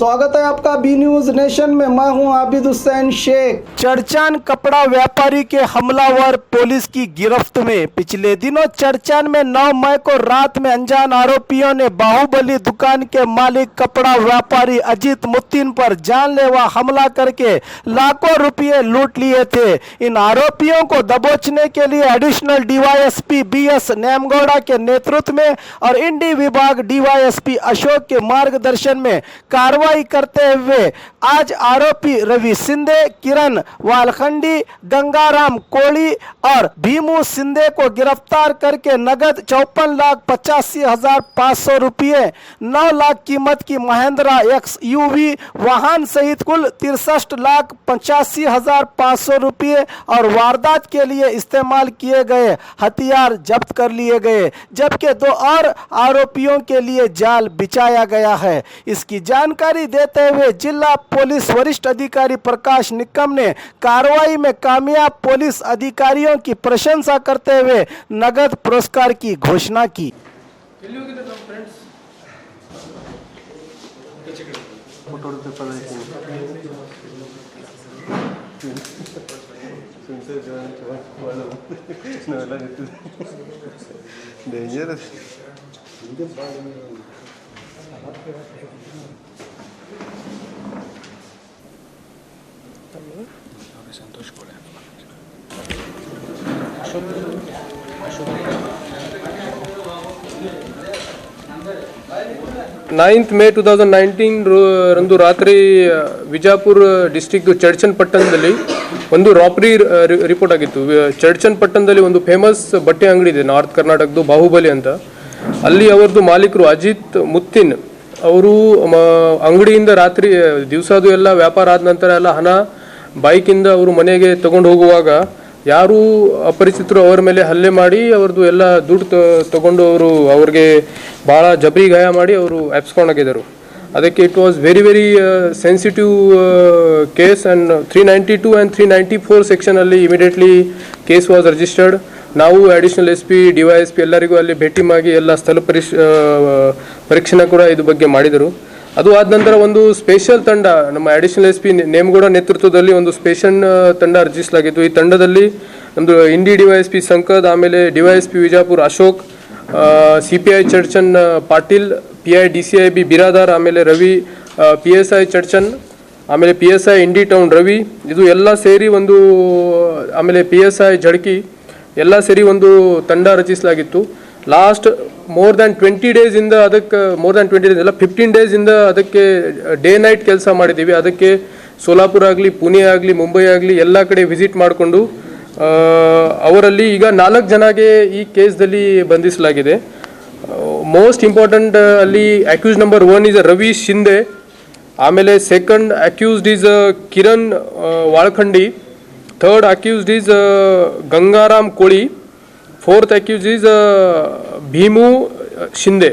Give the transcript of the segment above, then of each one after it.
स्वागत है आपका बी न्यूज नेशन में। मैं हूं आबिद हुसैन शेख। चर्चान कपड़ा व्यापारी के हमलावर पुलिस की गिरफ्त में। पिछले दिनों चर्चान में 9 मई को रात में अनजान आरोपियों ने बाहुबली दुकान के मालिक कपड़ा व्यापारी अजीत मुत्तीन पर जानलेवा हमला करके लाखों रुपये लूट लिए थे। इन आरोपियों को दबोचने के लिए एडिशनल डीवाईएसपी बीएस नेमगौड़ा के नेतृत्व में और इंडी विभाग डीवाईएसपी अशोक के मार्गदर्शन में कार्रवाई करते हुए आज आरोपी रवि सिंधे, किरण वालखंडी, गंगाराम कोली और भीमू सिंधे को गिरफ्तार करके नगद 54,85,500 रुपये, 9 लाख कीमत की महिंद्रा XUV वाहन सहित कुल 63,85,500 रुपये और वारदात के लिए इस्तेमाल किए गए हथियार जब्त कर लिए गए, जबकि 2 और आरोपियों के लिए जाल बिछाया गया है। इसकी जानकारी देते हुए जिला पुलिस वरिष्ठ अधिकारी प्रकाश निकम ने कार्रवाई में कामयाब पुलिस अधिकारियों की प्रशंसा करते हुए नगद पुरस्कार की घोषणा की। संतोष 9th May 2019 ರಂದು ರಾತ್ರಿ ವಿಜಾಪುರ ಡಿಸ್ಟ್ರಿಕ್ಟ್ ಚರ್ಚನ್ಪಟ್ಟಣದಲ್ಲಿ ಒಂದು ರಾಬರಿ ರಿಪೋರ್ಟ್ ಆಗಿತ್ತು. ಚರ್ಚನ್ಪಟ್ಟಣದಲ್ಲಿ ಒಂದು ಫೇಮಸ್ ಬಟ್ಟೆ ಅಂಗಡಿ ಇದೆ ನಾರ್ತ್ ಕರ್ನಾಟಕದ್ದು, ಬಾಹುಬಲಿ ಅಂತ. ಅಲ್ಲಿ ಅವರದ್ದು ಮಾಲೀಕರು ಅಜಿತ್ ಮುತ್ತಿನ್ ಅವರು ಅಂಗಡಿಯಿಂದ ರಾತ್ರಿ ದಿವಸದು ಎಲ್ಲ ವ್ಯಾಪಾರ ಆದ ನಂತರ ಎಲ್ಲ ಹಣ ಬೈಕಿಂದ ಅವರು ಮನೆಗೆ ತಗೊಂಡು ಹೋಗುವಾಗ ಯಾರು ಅಪರಿಚಿತರು ಅವರ ಮೇಲೆ ಹಲ್ಲೆ ಮಾಡಿ ಅವ್ರದ್ದು ಎಲ್ಲ ದುಡ್ಡು ತಗೊಂಡು ಅವ್ರಿಗೆ ಭಾಳ ಜಬರಿ ಗಾಯ ಮಾಡಿ ಅವರು ಎಪ್ಸ್ಕೊಂಡಾಗಿದ್ದರು. ಅದಕ್ಕೆ it was very sensitive case and 392 and 394 ಸೆಕ್ಷನಲ್ಲಿ ಇಮಿಡಿಯೇಟ್ಲಿ ಕೇಸ್ ವಾಸ್ ರಿಜಿಸ್ಟರ್ಡ್. ನಾವು ಅಡಿಷನಲ್ SP DYSP ಎಲ್ಲರಿಗೂ ಅಲ್ಲಿ ಭೇಟಿ ಮಾಡಿ ಎಲ್ಲ ಸ್ಥಳ ಪರೀಕ್ಷಣೆ ಕೂಡ ಇದ್ರ ಬಗ್ಗೆ ಮಾಡಿದರು. ಅದು ಆದ ನಂತರ ಒಂದು ಸ್ಪೆಷಲ್ ತಂಡ ನಮ್ಮ ಅಡಿಷನಲ್ SP ನೇಮಗೌಡ ನೇತೃತ್ವದಲ್ಲಿ ಒಂದು ಸ್ಪೆಷಲ್ ತಂಡ ರಚಿಸಲಾಗಿತ್ತು. ಈ ತಂಡದಲ್ಲಿ ನಮ್ಮದು ಇಂಡಿ DYSP ಸಂಕದ್, ಆಮೇಲೆ DYSP Vijapura Ashok, CPI ಚರ್ಚನ್ Patil, PI DCIB Biradar, ಆಮೇಲೆ ರವಿ PSI ಚರ್ಚನ್, ಆಮೇಲೆ PSI ಇಂಡಿ ಟೌನ್ ರವಿ, ಇದು ಎಲ್ಲ ಸೇರಿ ಒಂದು, ಆಮೇಲೆ PSI ಜಡ್ಕಿ ಎಲ್ಲ ಸೇರಿ ಒಂದು ತಂಡ ರಚಿಸಲಾಗಿತ್ತು. ಲಾಸ್ಟ್ ಮೋರ್ ದ್ಯಾನ್ 20 ಡೇಸಿಂದ ಅದಕ್ಕೆ 15 ಡೇಸಿಂದ ಅದಕ್ಕೆ ಡೇ ನೈಟ್ ಕೆಲಸ ಮಾಡಿದ್ದೀವಿ. ಅದಕ್ಕೆ ಸೋಲಾಪುರ ಆಗಲಿ, ಪುಣೆ ಆಗಲಿ, ಮುಂಬೈ ಆಗಲಿ ಎಲ್ಲ ಕಡೆ ವಿಸಿಟ್ ಮಾಡಿಕೊಂಡು ಅವರಲ್ಲಿ ಈಗ 4 ಜನಗೆ ಈ ಕೇಸ್ದಲ್ಲಿ ಬಂಧಿಸಲಾಗಿದೆ. ಮೋಸ್ಟ್ ಇಂಪಾರ್ಟೆಂಟ್ ಅಲ್ಲಿ accused number 1 is Ravi Shinde, ಆಮೇಲೆ second accused is Kiran Walkhandi, third accused is Gangaram Koli, fourth accused is Bhimu Shinde.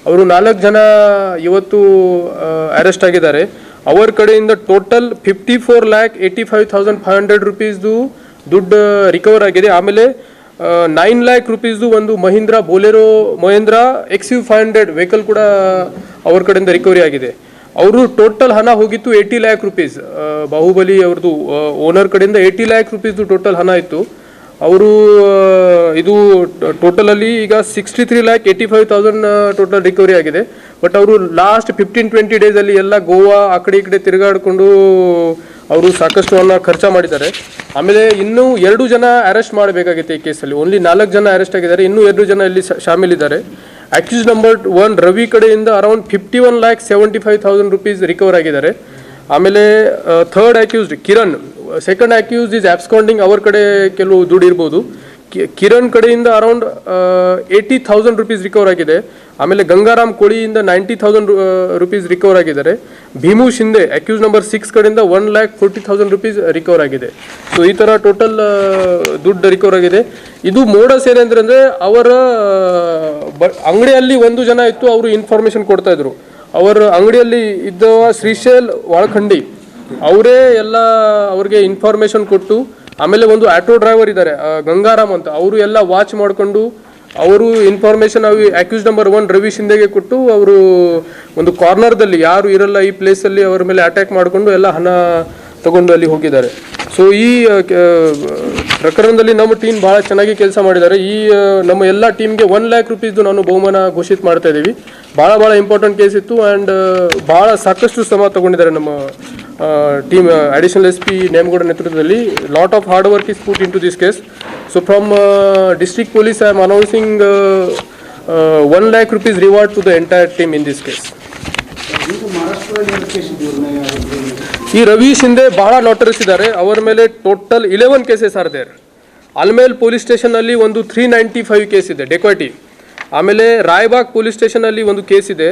ಅವರು 4 ಜನ ಇವತ್ತು ಅರೆಸ್ಟ್ ಆಗಿದ್ದಾರೆ. ಅವರ ಕಡೆಯಿಂದ ಟೋಟಲ್ 54,85,500 ರೂಪೀಸ್ದು ದುಡ್ಡು ರಿಕವರ್ ಆಗಿದೆ. ಆಮೇಲೆ 9 ಲ್ಯಾಕ್ ರೂಪೀಸ್ದು ಒಂದು ಮಹೀಂದ್ರಾ XU500 ವೆಹಿಕಲ್ ಕೂಡ ಅವ್ರ ಕಡೆಯಿಂದ ರಿಕವರಿ ಆಗಿದೆ. ಅವರು ಟೋಟಲ್ ಹಣ ಹೋಗಿತ್ತು 80 ಲ್ಯಾಕ್ ರೂಪೀಸ್. ಬಾಹುಬಲಿ ಅವ್ರದ್ದು ಓನರ್ ಕಡೆಯಿಂದ 80 ಲ್ಯಾಕ್ ರೂಪೀಸ್ದು ಟೋಟಲ್ ಹಣ ಇತ್ತು. ಅವರು ಇದು ಟೋಟಲಲ್ಲಿ ಈಗ 63,85,000 ಟೋಟಲ್ ರಿಕವರಿ ಆಗಿದೆ. ಬಟ್ ಅವರು ಲಾಸ್ಟ್ 15-20 ಡೇಸಲ್ಲಿ ಎಲ್ಲ ಗೋವಾ ಆ ಕಡೆ ಈ ಕಡೆ ತಿರುಗಾಡಿಕೊಂಡು ಅವರು ಸಾಕಷ್ಟು ಹಣ ಖರ್ಚು ಮಾಡಿದ್ದಾರೆ. ಆಮೇಲೆ ಇನ್ನೂ 2 ಜನ ಅರೆಸ್ಟ್ ಮಾಡಬೇಕಾಗಿತ್ತು ಈ ಕೇಸಲ್ಲಿ. ಓನ್ಲಿ 4 ಜನ ಅರೆಸ್ಟ್ ಆಗಿದ್ದಾರೆ, ಇನ್ನೂ 2 ಜನ ಇಲ್ಲಿ ಶಾಮೀಲಿದ್ದಾರೆ. ಅಕ್ಯೂಸ್ ನಂಬರ್ 1 ರವಿ ಕಡೆಯಿಂದ ಅರೌಂಡ್ 51,75,000 ರೂಪೀಸ್ ರಿಕವರ್ ಆಗಿದ್ದಾರೆ. ಆಮೇಲೆ third accused Kiran, second accused is absconding, ಅವ್ರ ಕಡೆ ಕೆಲವು ದುಡ್ಡು ಇರ್ಬೋದು. ಕಿರಣ್ ಕಡೆಯಿಂದ ಅರೌಂಡ್ 80,000 ರೂಪೀಸ್ ರಿಕವರ್ ಆಗಿದೆ. ಆಮೇಲೆ ಗಂಗಾರಾಮ್ ಕೋಳಿಯಿಂದ 90,000 ರೂಪೀಸ್ ರಿಕವರ್ ಆಗಿದ್ದಾರೆ. ಭೀಮು ಶಿಂದೆ ಅಕ್ಯೂಸ್ ನಂಬರ್ 6 ಕಡೆಯಿಂದ 1,40,000 ರೂಪೀಸ್ ರಿಕವರ್ ಆಗಿದೆ. ಸೊ ಈ ಥರ ಟೋಟಲ್ ದುಡ್ಡು ರಿಕವರ್ ಆಗಿದೆ. ಇದು ಮೋಡಸ್ ಏನಂದ್ರೆ ಅವರ ಅಂಗಡಿಯಲ್ಲಿ 1 ಜನ ಇತ್ತು, ಅವರು ಇನ್ಫಾರ್ಮೇಶನ್ ಕೊಡ್ತಾ ಇದ್ರು. ಅವರ ಅಂಗಡಿಯಲ್ಲಿ ಇದ್ದವ ಶ್ರೀಶೈಲ್ ವಾಳ್ಖಂಡಿ ಅವರೇ ಎಲ್ಲ ಅವ್ರಿಗೆ ಇನ್ಫಾರ್ಮೇಶನ್ ಕೊಟ್ಟು, ಆಮೇಲೆ ಒಂದು ಆಟೋ ಡ್ರೈವರ್ ಇದ್ದಾರೆ ಗಂಗಾರಾಮ್ ಅಂತ, ಅವರು ಎಲ್ಲ ವಾಚ್ ಮಾಡಿಕೊಂಡು ಅವರು ಇನ್ಫಾರ್ಮೇಶನ್ ಅಕ್ಯೂಸ್ ನಂಬರ್ 1 ರವಿ ಶಿಂದೆಗೆ ಕೊಟ್ಟು ಅವರು ಒಂದು ಕಾರ್ನರ್ದಲ್ಲಿ ಯಾರು ಇರಲ್ಲ ಈ ಪ್ಲೇಸಲ್ಲಿ ಅವರ ಮೇಲೆ ಅಟ್ಯಾಕ್ ಮಾಡಿಕೊಂಡು ಎಲ್ಲ ಹಣ ತಗೊಂಡು ಅಲ್ಲಿ ಹೋಗಿದ್ದಾರೆ. ಸೊ ಈ ಪ್ರಕರಣದಲ್ಲಿ ನಮ್ಮ ಟೀಮ್ ಭಾಳ ಚೆನ್ನಾಗಿ ಕೆಲಸ ಮಾಡಿದ್ದಾರೆ. ಈ ನಮ್ಮ ಎಲ್ಲ ಟೀಮ್ಗೆ 1 lakh rupees ನಾನು ಬಹುಮಾನ ಘೋಷಿತ ಮಾಡ್ತಾ ಇದ್ದೀವಿ. ಭಾಳ ಇಂಪಾರ್ಟೆಂಟ್ ಕೇಸ್ ಇತ್ತು ಆ್ಯಂಡ್ ಭಾಳ ಸಾಕಷ್ಟು ಶ್ರಮ ತಗೊಂಡಿದ್ದಾರೆ ನಮ್ಮ ಟೀಮ್. ಅಡಿಷನಲ್ SP ನೇಮಗೌಡ ನೇತೃತ್ವದಲ್ಲಿ lot of hard work is put into this case. So from district police I am announcing 1 lakh rupees reward to the entire team in this case. ಈ ರವಿ ಶಿಂದೆ ಬಹಳ ಲಾಟರೀಸ್ ಇದ್ದಾರೆ. ಅವರ ಮೇಲೆ total 11 cases are there. Almel police ಸ್ಟೇಷನಲ್ಲಿ ಒಂದು 395 case ಇದೆ ಡೆಕಾಯ್ಟಿ. ಆಮೇಲೆ Raibag police ಸ್ಟೇಷನಲ್ಲಿ ಒಂದು ಕೇಸ್ ಇದೆ.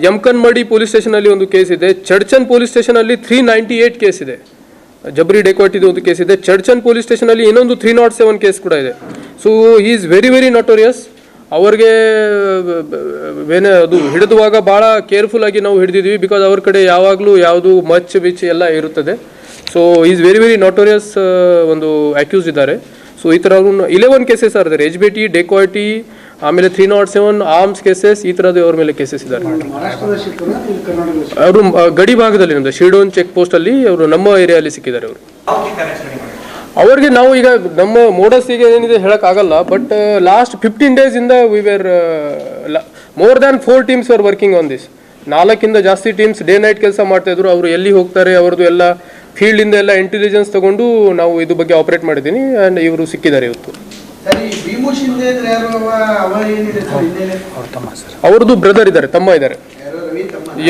ಯಮಕನ್ಮಡಿ ಪೊಲೀಸ್ ಸ್ಟೇಷನಲ್ಲಿ ಒಂದು ಕೇಸ್ ಇದೆ. ಚಡ್ಚನ್ ಪೊಲೀಸ್ ಸ್ಟೇಷನಲ್ಲಿ 398 ಕೇಸ್ ಇದೆ. ಜಬರಿ ಡೆಕಾಯ್ಟಿದು ಒಂದು ಕೇಸ್ ಇದೆ. ಚಡ್ಚನ್ ಪೊಲೀಸ್ ಸ್ಟೇಷನಲ್ಲಿ ಇನ್ನೊಂದು 307 ಕೇಸ್ ಕೂಡ ಇದೆ. So he is very notorious. ಅವ್ರಿಗೆ ಅದು ಹಿಡಿದುವಾಗ ಭಾಳ ಕೇರ್ಫುಲ್ ಆಗಿ ನಾವು ಹಿಡಿದಿದ್ವಿ, ಬಿಕಾಸ್ ಅವ್ರ ಕಡೆ ಯಾವಾಗಲೂ ಯಾವುದು ಮಚ್ ಬಿಚ್ ಎಲ್ಲ ಇರುತ್ತದೆ. ಸೊ ಈಸ್ ವೆರಿ ನೋಟೋರಿಯಸ್ ಒಂದು ಅಕ್ಯೂಸ್ ಇದ್ದಾರೆ. ಸೊ ಈ ಥರ 11 ಕೇಸಸ್ ಆರ್ ಇದ್ದಾರೆ. HBT, ಡೆಕಾಯ್ಟಿ, ಆಮೇಲೆ 307 ಆರ್ಮ್ಸ್ ಕೇಸಸ್, ಈ ಥರದ್ದು ಅವ್ರ ಮೇಲೆ ಕೇಸಸ್ ಇದ್ದಾರೆ. ಅವರು ಗಡಿ ಭಾಗದಲ್ಲಿ ನಮ್ಮದು ಶಿರ್ಡೋನ್ ಚೆಕ್ ಪೋಸ್ಟಲ್ಲಿ ಅವರು ನಮ್ಮ ಏರಿಯಾದಲ್ಲಿ ಸಿಕ್ಕಿದ್ದಾರೆ. ಅವರು ಅವ್ರಿಗೆ ನಾವು ಈಗ ನಮ್ಮ ಮೋಡಸ್ಸಿಗೆ ಏನಿದೆ ಹೇಳೋಕ್ಕಾಗಲ್ಲ, ಬಟ್ ಲಾಸ್ಟ್ 15 days ಇಂದ we were more than 4 teams are working on this. 4 ಜಾಸ್ತಿ ಟೀಮ್ಸ್ ಡೇ ನೈಟ್ ಕೆಲಸ ಮಾಡ್ತಾಯಿದ್ರು. ಅವರು ಎಲ್ಲಿ ಹೋಗ್ತಾರೆ ಅವ್ರದ್ದು ಎಲ್ಲ ಫೀಲ್ಡಿಂದ ಎಲ್ಲ ಇಂಟೆಲಿಜೆನ್ಸ್ ತಗೊಂಡು ನಾವು ಇದ್ರ ಬಗ್ಗೆ ಆಪರೇಟ್ ಮಾಡಿದ್ದೀನಿ ಆ್ಯಂಡ್ ಇವರು ಸಿಕ್ಕಿದ್ದಾರೆ ಇವತ್ತು. ಅವ್ರದ್ದು ಬ್ರದರ್ ಇದ್ದಾರೆ, ತಮ್ಮ ಇದ್ದಾರೆ.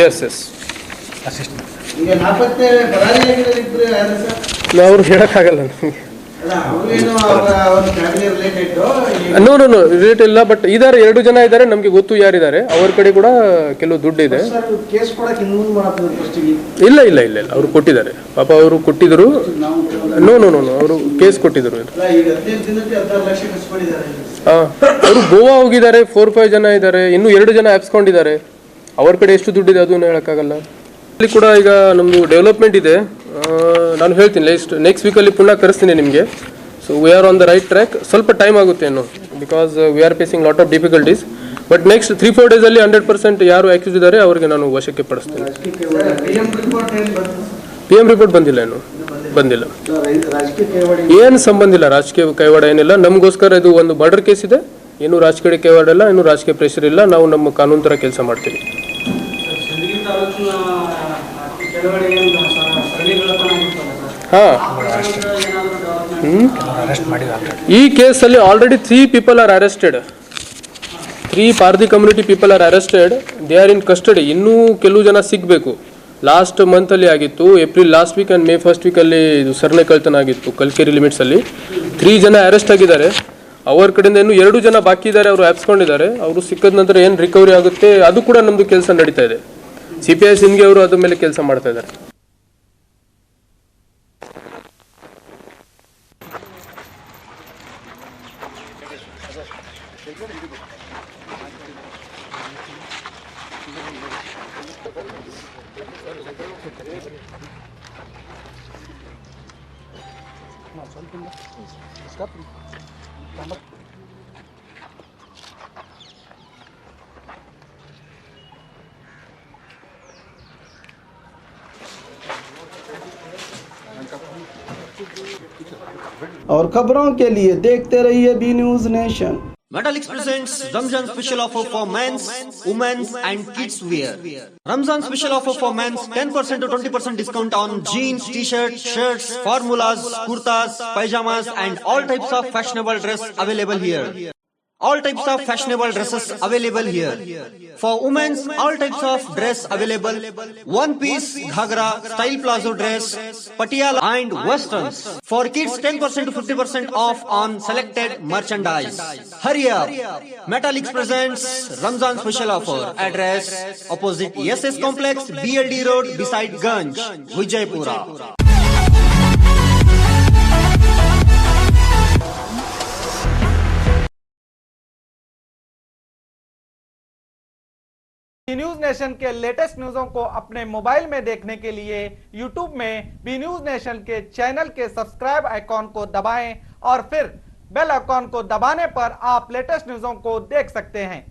ಎಸ್ ಅವ್ರು ಹೇಳಕ್ಕಾಗಲ್ಲ ನಮಗೆ. ನೋ ರಿಲೇಟ್ ಇಲ್ಲ, ಬಟ್ ಇದಾರೆ 2 ಜನ ಇದ್ದಾರೆ, ನಮಗೆ ಗೊತ್ತು ಯಾರಿದ್ದಾರೆ. ಅವ್ರ ಕಡೆ ಕೂಡ ಕೆಲವು ದುಡ್ಡು ಇದೆ. ಇಲ್ಲ ಅವರು ಕೊಟ್ಟಿದ್ದಾರೆ. ಪಾಪ ಅವರು ಕೊಟ್ಟಿದ್ರು. ನೋ ಅವರು ಕೇಸ್ ಕೊಟ್ಟಿದ್ರು. ಅವರು ಗೋವಾ ಹೋಗಿದ್ದಾರೆ. 4-5 ಜನ ಇದ್ದಾರೆ. ಇನ್ನೂ 2 ಜನ ಆಪ್ಸ್ಕೊಂಡಿದ್ದಾರೆ. ಅವ್ರ ಕಡೆ ಎಷ್ಟು ದುಡ್ಡಿದೆ ಅದನ್ನು ಹೇಳಕ್ಕಾಗಲ್ಲ. ಇಲ್ಲಿ ಕೂಡ ಈಗ ನಮ್ಮದು ಡೆವಲಪ್ಮೆಂಟ್ ಇದೆ. ನಾನು ಹೇಳ್ತೀನಿ ನೆಕ್ಸ್ಟ್ ವೀಕಲ್ಲಿ ಪುನಃ ಕರೆಸ್ತೀನಿ ನಿಮಗೆ. So we are on the right track. ಸ್ವಲ್ಪ ಟೈಮ್ ಆಗುತ್ತೆ ಇನ್ನು, because we are facing lot of difficulties. But next 3-4 ಡೇಸಲ್ಲಿ 100% ಯಾರು ಆಕ್ಯೂಸ್ ಇದ್ದಾರೆ ಅವರಿಗೆ ನಾನು ವಶಕ್ಕೆ ಪಡಿಸ್ತೀನಿ. PM ರಿಪೋರ್ಟ್ ಬಂದಿಲ್ಲ, ಏನು ಬಂದಿಲ್ಲ. ಏನು ಸಂಬಂಧ ಇಲ್ಲ, ರಾಜಕೀಯ ಕೈವಾಡ ಏನಿಲ್ಲ. ನಮಗೋಸ್ಕರ ಇದು ಒಂದು ಮರ್ಡರ್ ಕೇಸ್ ಇದೆ. ಏನು ರಾಜಕೀಯ ಕೈವಾಡ ಇಲ್ಲ, ಏನು ರಾಜಕೀಯ ಪ್ರೆಷರ್ ಇಲ್ಲ. ನಾವು ನಮ್ಮ ಕಾನೂನು ಥರ ಕೆಲಸ ಮಾಡ್ತೀವಿ. ಈ ಕೇಸಲ್ಲಿ already 3 people are arrested. 3 Pardhi community people are arrested. They are in custody. ಇನ್ನೂ ಕೆಲವು ಜನ ಸಿಗಬೇಕು. ಲಾಸ್ಟ್ ಮಂತಲ್ಲಿ ಆಗಿತ್ತು, April last week and May first ವೀಕಲ್ಲಿ ಇದು ಸರ್ನೆ ಕಳ್ತನ ಆಗಿತ್ತು ಕಲ್ಕೆರಿ ಲಿಮಿಟ್ಸಲ್ಲಿ. 3 ಜನ ಅರೆಸ್ಟ್ ಆಗಿದ್ದಾರೆ. ಅವ್ರ ಕಡೆಯಿಂದ ಇನ್ನೂ 2 ಜನ ಬಾಕಿ ಇದ್ದಾರೆ, ಅವರು ಆಪ್ಸ್ಕೊಂಡಿದ್ದಾರೆ. ಅವರು ಸಿಕ್ಕಿದ ನಂತರ ಏನು ರಿಕವರಿ ಆಗುತ್ತೆ ಅದು ಕೂಡ ನಮ್ಮದು ಕೆಲಸ ನಡೀತಾ ಇದೆ. CPI ಸಿಂಗ್ಗೆ ಅವರು ಅದ್ರ ಮೇಲೆ ಕೆಲಸ ಮಾಡ್ತಾ ಇದ್ದಾರೆ. और खबरों के लिए देखते रहिए बी News Nation. Metallics presents Ramzan special offer for men's, women's and kids wear. Ramzan special offer for men's 10% to 20% discount on jeans, t-shirts, shirts, formulas, kurtas, pajamas and all types of fashionable dress available here. All types of fashionable dresses available here. For women's, all types of dress available. One piece, ghagra, style plazo dress, patiala and westerns. For kids, 10% to 50% off on selected merchandise. Hurry up! Metallics presents Ramzan special offer. Address opposite SS Complex, BLD Road beside Ganj, Vijaypura. News nation के latest न्यूज़ों को अपने mobile में देखने के लिए YouTube में B News nation के channel के सब्सक्राइब आइकॉन को दबाएं और फिर बेल आइकॉन को दबाने पर आप लेटेस्ट न्यूज़ों को देख सकते हैं।